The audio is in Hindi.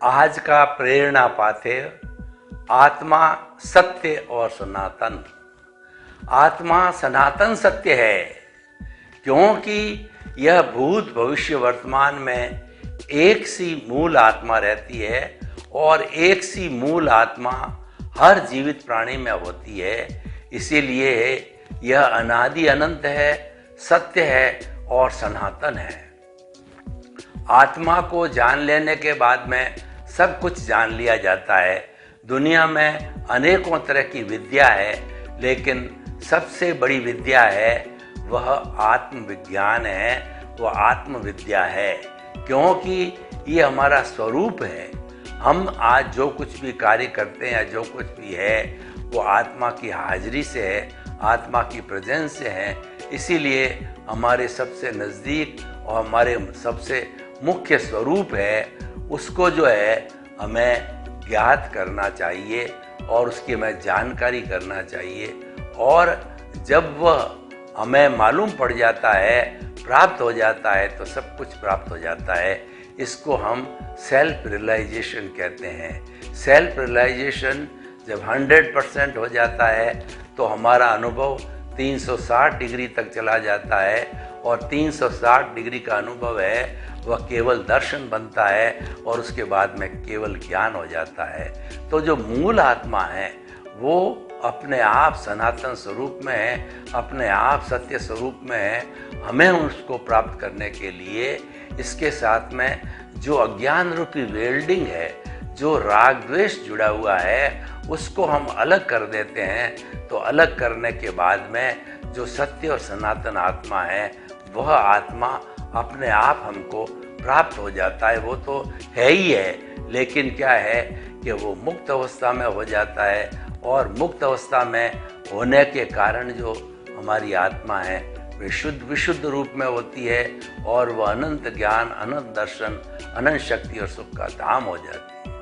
आज का प्रेरणा पाथे आत्मा सत्य और सनातन। आत्मा सनातन सत्य है क्योंकि यह भूत भविष्य वर्तमान में एक सी मूल आत्मा रहती है और एक सी मूल आत्मा हर जीवित प्राणी में होती है। इसीलिए यह अनादि अनंत है, सत्य है और सनातन है। आत्मा को जान लेने के बाद में सब कुछ जान लिया जाता है। दुनिया में अनेकों तरह की विद्या है, लेकिन सबसे बड़ी विद्या है वह आत्मविज्ञान है, वह आत्मविद्या है, क्योंकि ये हमारा स्वरूप है। हम आज जो कुछ भी कार्य करते हैं, जो कुछ भी है, वो आत्मा की हाजिरी से है, आत्मा की प्रेजेंस से है। इसीलिए हमारे सबसे नज़दीक और हमारे सबसे मुख्य स्वरूप है, उसको जो है हमें ज्ञात करना चाहिए और उसकी हमें जानकारी करना चाहिए। और जब वह हमें मालूम पड़ जाता है, प्राप्त हो जाता है, तो सब कुछ प्राप्त हो जाता है। इसको हम सेल्फ रियलाइजेशन कहते हैं। सेल्फ रियलाइजेशन जब 100% हो जाता है तो हमारा अनुभव 360 डिग्री तक चला जाता है, और 360 डिग्री का अनुभव है वह केवल दर्शन बनता है और उसके बाद में केवल ज्ञान हो जाता है। तो जो मूल आत्मा है वो अपने आप सनातन स्वरूप में है, अपने आप सत्य स्वरूप में है। हमें उसको प्राप्त करने के लिए इसके साथ में जो अज्ञान रूपी वेल्डिंग है, जो राग द्वेष जुड़ा हुआ है, उसको हम अलग कर देते हैं। तो अलग करने के बाद में जो सत्य और सनातन आत्मा है, वह आत्मा अपने आप हमको प्राप्त हो जाता है। वो तो है ही है, लेकिन क्या है कि वो मुक्त अवस्था में हो जाता है, और मुक्त अवस्था में होने के कारण जो हमारी आत्मा है वे विशुद्ध रूप में होती है, और वह अनंत ज्ञान, अनंत दर्शन, अनंत शक्ति और सुख का धाम हो जाती है।